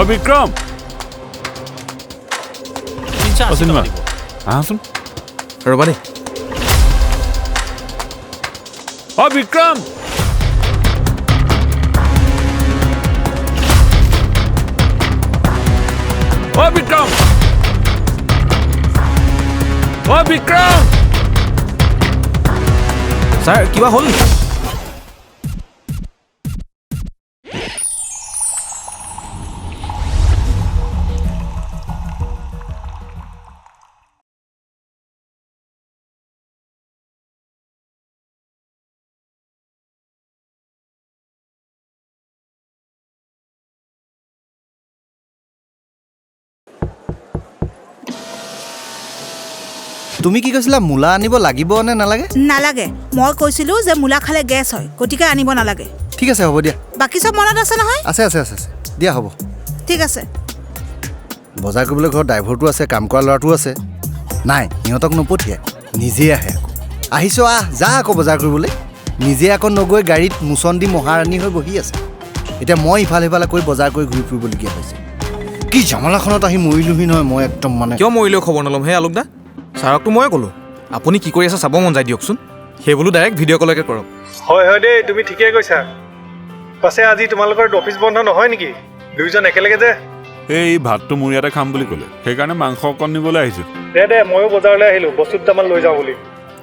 অ Vikram cinema আহাচোন ৰ'বা দেই অ বিক্ৰম অ বিক্ৰম অ Vikram sir কিবা হ'ল নেকি তুমি কি কৈছিলা মূলা আনিব লাগিব নে নালাগে নালাগে মই কৈছিলো যে মূলা খালে গেছ হয় গতিকে আনিব নালাগে ঠিক আছে হ'ব দিয়া বাকি সব মনত আছে নহয় আছে আছে আছে আছে দিয়া হ'ব ঠিক আছে বজাৰ কৰিবলৈ ঘৰত ড্ৰাইভাৰটো আছে কাম কৰা ল'ৰাটো আছে নাই সিহঁতক নপঠিয়াই নিজে আহে আহিছ যা আকৌ বজাৰ কৰিবলৈ নিজে আকৌ নগৈ গাড়ীত মোচন দি মহাৰাণী হৈ বহি আছে এতিয়া মই ইফাল সিফালে কৰি বজাৰ কৰি ঘূৰি ফুৰিবলগীয়া হৈছে কি জামালাখনত আহি মৰিলোহি নহয় মই একদম মানে কিয় মৰিলেও খবৰ নল'ম হে আলোক দা ছাৰকতো ময়ে ক'লোঁ আপুনি কি কৰি আছে চাব মন যায় দিয়কচোন সেই বোলো ডাইৰেক্ট ভিডিঅ' কলকে কৰক হয় হয় দেই তুমি ঠিকেই কৈছা পাছে আজি তোমালোকৰ অফিচ বন্ধ নহয় নেকি দুইজন একেলগে যে এই ভাতটো মোৰ ইয়াতে খাম বুলি ক'লে সেইকাৰণে মাংস অকণ নিবলৈ আহিছোঁ দে ময়ো বজাৰলৈ আহিলোঁ বস্তু দুটামান লৈ যাওঁ বুলি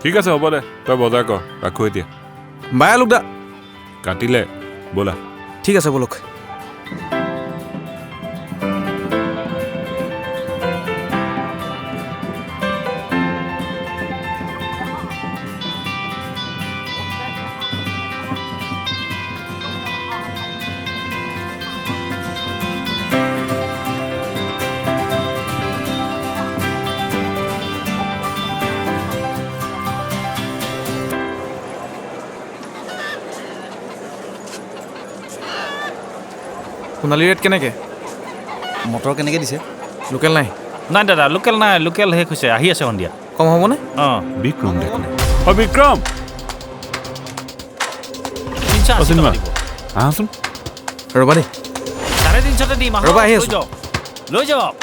ঠিক আছে হ'ব দে তই বজাৰ কৰ ৰাখোঁ এতিয়া বাই আলোক দা কাটিলে ব'লা ঠিক আছে ব'লক সোণালী ৰেট কেনেকৈ মটৰ কেনেকৈ দিছে লোকেল নাই নাই দাদা লোকেল নাই লোকেল শেষ হৈছে আহি আছে সন্ধিয়া কম হ'বনে অঁ বিক্ৰম দেখোন অ বিক্ৰম 380 চিনেমা টকা দিব আহাচোন ৰ'বা দেই 350 দিম ৰ'বা, আহি আছো। লৈ যাওক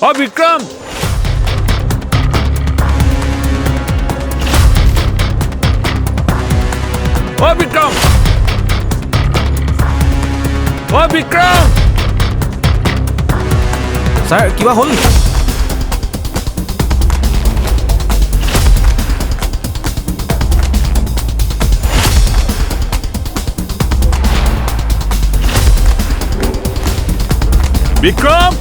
অ বিক্ৰম অ বিক্ৰম অ বিক্ৰম ছাৰ কিবা হ'ল নেকি বিক্ৰম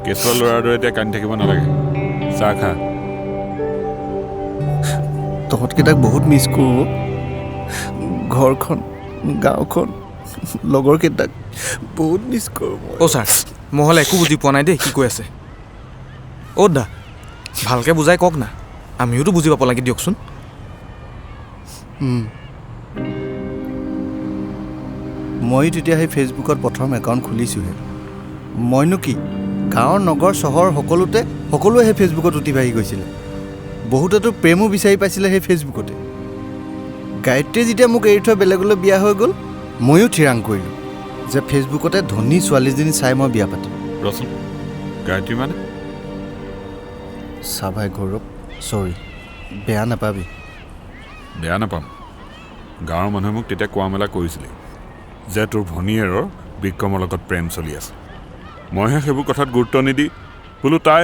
কেঁচুৱা ল'ৰাৰ দৰে এতিয়া কান্দি থাকিব নালাগে চাহ খা তহঁতকেইটাক বহুত মিছ কৰোঁ ঘৰখন গাঁওখন লগৰকেইটাক বহুত মিছ কৰোঁ মই অ' ছাৰ মহলে একো বুজি পোৱা নাই দেই কি কৈ আছে অ' দা ভালকৈ বুজাই কওক না আমিওতো বুজি পাব লাগে দিয়কচোন ময়ো তেতিয়া সেই ফেচবুকত প্ৰথম একাউণ্ট খুলিছোঁহে মইনো কি গাঁৱৰ নগৰ চহৰ সকলোৱে সেই ফেচবুকত উঠি বাঢ়ি গৈছিলে বহুতেতো প্ৰেমো বিচাৰি পাইছিলে সেই ফেচবুকতে গায়ত্ৰীয়ে যেতিয়া মোক এৰি থৈ বেলেগলৈ বিয়া হৈ গ'ল ময়ো থিৰাং কৰিলোঁ যে ফেচবুকতে ধনী ছোৱালীজনী চাই মই বিয়া পাতিম ৰচোন গায়ত্ৰী মানে চাবাই গৌৰৱ চৰি বেয়া নাপাবি বেয়া নাপাম গাঁৱৰ মানুহে মোক তেতিয়া কোৱা মেলা কৰিছিলে যে তোৰ ভনীয়েৰৰ বিক্ৰমৰ লগত প্ৰেম চলি আছে মইহে সেইবোৰ কথাত গুৰুত্ব নিদি বোলো তাই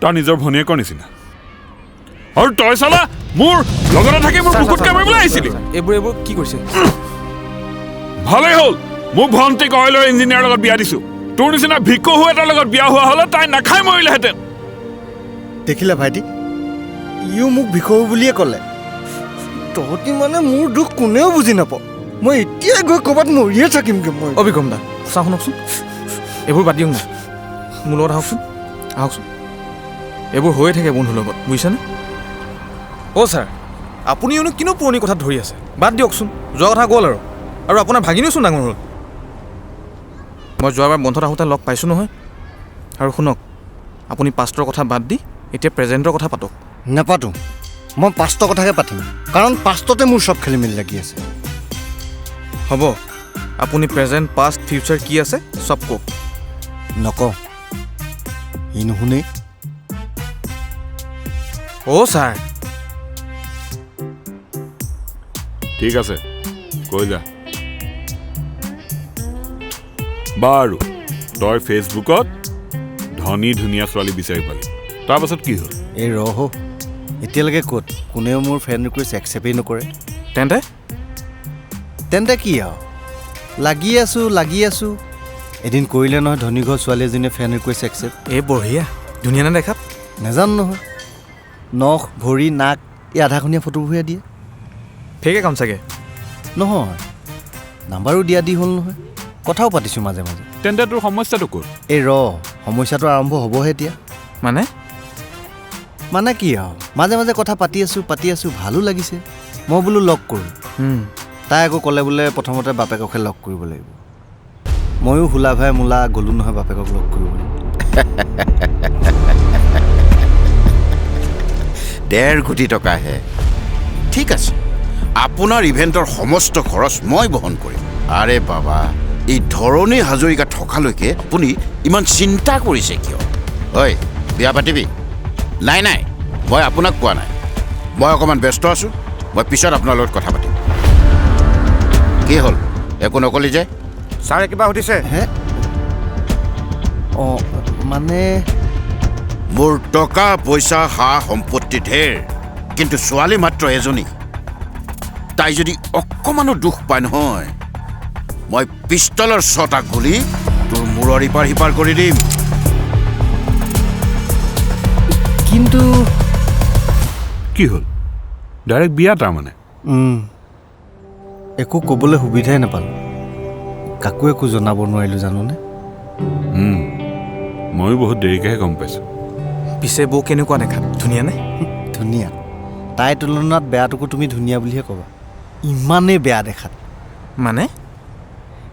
তাৰ নিজৰ ভনীয়েকৰ নিচিনা আৰু তই চালা মোৰ লগতে থাকি মোৰ বুকুত কামুৰিবলৈ আহিছিলি এইবোৰ কি কৰিছে ভালেই হ'ল মোৰ ভণ্টিক অইলৰ ইঞ্জিনিয়াৰৰ লগত বিয়া দিছোঁ তোৰ নিচিনা ভিকহু এটাৰ লগত বিয়া হোৱা হ'লে তাই নাখাই মৰিলেহেঁতেন দেখিলা ভাইটি ইও মোক বিষয় বুলিয়ে ক'লে তহঁতি মানে মোৰ দুখ কোনেও বুজি নাপাওঁ মই এতিয়াই গৈ ক'ৰবাত মৰিয়ে থাকিমগৈ মই অবিক্ৰম দা চাওঁ শুনকচোন এইবোৰ বাদ দিয়ক না মোৰ লগত আহকচোন এইবোৰ হৈয়ে থাকে বন্ধুৰ লগত বুজিছেনে অ' ছাৰ আপুনিওনো কিনো পুৰণি কথাত ধৰি আছে বাদ দিয়কচোন যোৱা কথা গ'ল আৰু আপোনাৰ ভাগিনীওচোন ডাঙৰ হ'ল মই যোৱাবাৰ বন্ধত আহোঁতে লগ পাইছোঁ নহয় আৰু শুনক আপুনি পাষ্টৰ কথা বাদ দি এতিয়া প্ৰেজেণ্টৰ কথা পাতক নাপাতোঁ মই পাষ্টৰ কথাকে পাতিম কাৰণ পাষ্টতে মোৰ চব খেলি মেলি লাগি আছে হ'ব আপুনি প্ৰেজেণ্ট পাষ্ট ফিউচাৰ কি আছে চব কওক নকওঁ ই নুশুনেই অ' ছাৰ ঠিক আছে কৈ যা বাৰু তই ফেচবুকত ধনী ধুনীয়া ছোৱালী বিচাৰি পালি তাৰপাছত কি হ'ল এই ৰহ এতিয়ালৈকে ক'ত কোনেও মোৰ ফ্ৰেণ্ড ৰিকুৱেষ্ট একচেপ্টেই নকৰে তেন্তে কি আৰু লাগি আছোঁ এদিন কৰিলে নহয় ধনী ঘৰ ছোৱালী এজনীয়ে ফ্ৰেণ্ড ৰিকুৱেষ্ট একচেপ্ট এই বঢ়িয়া ধুনীয়া নে দেখাত নাজানো নহয় নখ ভৰি নাক এই আধাখনীয়া ফটোবোৰহে দিয়ে ফেক একাউণ্ট চাগে নহয় নাম্বাৰো দিয়া দি হ'ল নহয় কথাও পাতিছোঁ মাজে মাজে তেন্তে তোৰ সমস্যাটো ক'ত এই সমস্যাটো আৰম্ভ হ'বহে এতিয়া মানে কি আৰু মাজে মাজে কথা পাতি আছোঁ ভালো লাগিছে মই বোলো লগ কৰোঁ তাই আকৌ ক'লে বোলে প্ৰথমতে বাপেককহে লগ কৰিব লাগিব ময়ো হোলা ভাই মোলা গ'লোঁ নহয় বাপেকক লগ কৰিবলৈ 1.5 কোটি টকাহে ঠিক আছে আপোনাৰ ইভেণ্টৰ সমস্ত খৰচ মই বহন কৰিম আৰে বাবা এই ধৰণী হাজৰিকা থকালৈকে আপুনি ইমান চিন্তা কৰিছে কিয় হয় বিয়া পাতিবি নাই মই আপোনাক কোৱা নাই মই অকণমান ব্যস্ত আছোঁ মই পিছত আপোনাৰ লগত কথা পাতিম কি হ'ল একো নকলি যে ছাৰে কিবা সুধিছে হে অঁ মানে মোৰ টকা পইচা সা সম্পত্তি ঢেৰ কিন্তু ছোৱালী মাত্ৰ এজনী তাই যদি অকণমানো দুখ পায় নহয় মই পিষ্টলৰ 6টা গুলি তোৰ মূৰৰ ইপাৰ সিপাৰ কৰি দিম কিন্তু কি হ'ল ডাইৰেক্ট বিয়া তাৰমানে একো ক'বলৈ সুবিধাই নাপালোঁ কাকো একো জনাব নোৱাৰিলোঁ জানোনে ময়ো বহুত দেৰিকৈহে গম পাইছোঁ পিছে বৌ কেনেকুৱা দেখাত ধুনীয়ানে ধুনীয়া তাইৰ তুলনাত বেয়াটোকো তুমি ধুনীয়া বুলিহে ক'বা ইমানেই বেয়া দেখাত মানে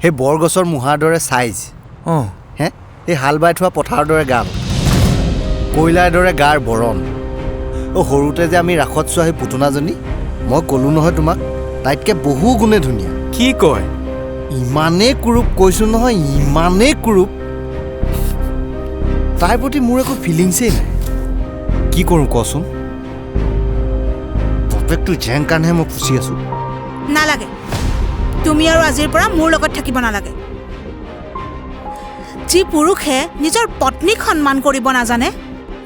সেই বৰগছৰ মুহাৰ দৰে চাইজ অঁ হে এই হাল বাই থোৱা পথাৰৰ দৰে গাল কয়লাৰ দৰে গাৰ বৰণ সৰুতে যে আমি ৰাসত চোৱা সেই পুতনাজনী মই ক'লোঁ নহয় তোমাক তাইতকৈ বহু গুণে ধুনীয়া কি কয় ইমানেই কুৰূপ কৈছোঁ নহয় ইমানেই কুৰূপ তাইৰ প্ৰতি মোৰ একো ফিলিংছেই নাই কি কৰোঁ কচোন বাপেকটো জেং কাৰণেহে মই ফুচি আছোঁ নালাগে তুমি আৰু আজিৰ পৰা মোৰ লগত থাকিব নালাগে যি পুৰুষে নিজৰ পত্নীক সন্মান কৰিব নাজানে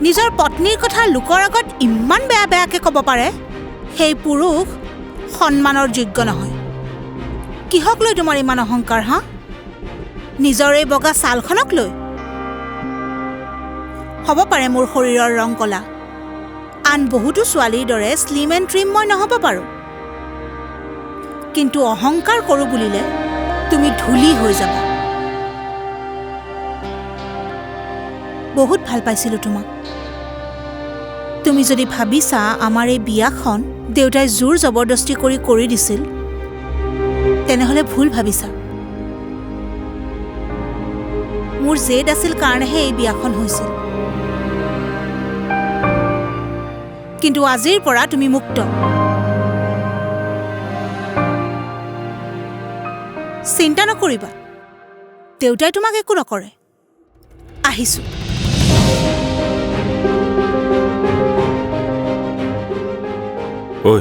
নিজৰ পত্নীৰ কথা লোকৰ আগত ইমান বেয়াকৈ ক'ব পাৰে সেই পুৰুষ সন্মানৰ যোগ্য নহয় কিহক লৈ তোমাৰ ইমান অহংকাৰ হা নিজৰ এই বগা ছালখনক লৈ হ'ব পাৰে মোৰ শৰীৰৰ ৰং কলা আন বহুতো ছোৱালীৰ দৰে শ্লিম এণ্ড ট্ৰিম মই নহ'ব পাৰোঁ কিন্তু অহংকাৰ কৰোঁ বুলিলে তুমি ধূলি হৈ যাবা বহুত ভাল পাইছিলোঁ তোমাক তুমি যদি ভাবিছা আমাৰ এই বিয়াখন দেউতাই জোৰ জবৰদস্তি কৰি দিছিল তেনেহ'লে ভুল ভাবিছা মোৰ জেদ আছিল কাৰণেহে এই বিয়াখন হৈছিল কিন্তু আজিৰ পৰা তুমি মুক্ত চিন্তা নকৰিবা দেউতাই তোমাক একো নকৰে আহিছোঁ ঐ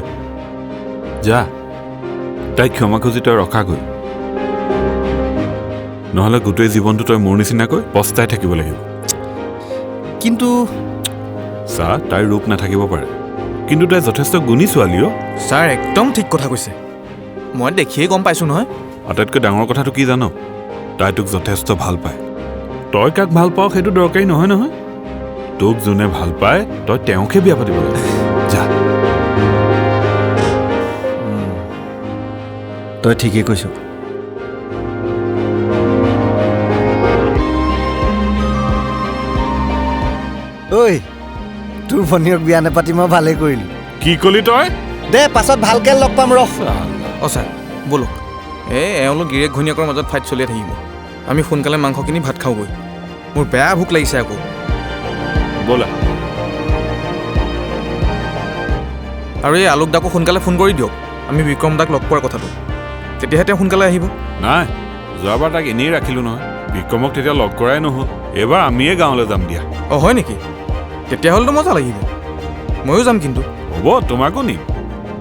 যা তাইক ক্ষমা খুজি তই ৰখাগৈ নহ'লে গোটেই জীৱনটো তই মোৰ নিচিনাকৈ পস্তাই থাকিব লাগিব। কিন্তু চা, তাইৰ ৰূপ নাথাকিব পাৰে, কিন্তু তাই যথেষ্ট গুণী ছোৱালীও। ছাৰ একদম ঠিক কথা কৈছে, মই দেখিয়েই গম পাইছোঁ নহয়। আটাইতকৈ ডাঙৰ কথাটো কি জান? তাই তোক যথেষ্ট ভাল পায়। তই কাক ভাল পাৱ সেইটো দৰকাৰী নহয় নহয়। তোক যোনে ভাল পায় তই তেওঁকহে বিয়া পাতিব লাগে। যা। তই ঠিকেই কৈছ। ঐ, তোৰ ভনীয়ক বিয়া নাপাতি মই ভালেই কৰিলোঁ। কি কলি তই? দে পাছত ভালকৈ লগ পাম ৰহ। অঁ ছাৰ ব'লক, এওঁলোক গিৰিয়েক ঘৈণীয়েকৰ মাজত ফাইট চলিয়ে থাকিব। আমি সোনকালে মাংস কিনি ভাত খাওঁগৈ, মোৰ বেয়া ভোক লাগিছে আকৌ। ব'লা। আৰু এই আলোক দাকো সোনকালে ফোন কৰি দিয়ক, আমি বিক্ৰম দাক লগ পোৱাৰ কথাটো, তেতিয়াহে তেওঁ সোনকালে আহিব। নাই, যোৱাবাৰ তাক এনেই ৰাখিলোঁ নহয়, বিক্ৰমক তেতিয়া লগ কৰাই নহ'ল। এইবাৰ আমিয়ে গাঁৱলৈ যাম দিয়া। অঁ হয় নেকি? তেতিয়াহ'লেতো মজা লাগিব, ময়ো যাম কিন্তু। হ'ব, তোমাকো নিম।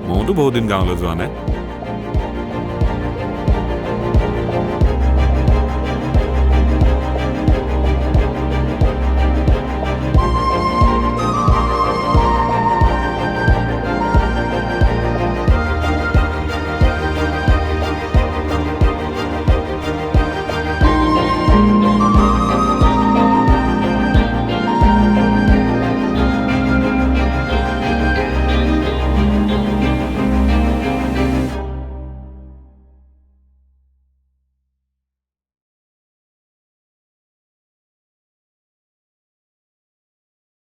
ময়োতো বহুত দিন গাঁৱলৈ যোৱা নাই।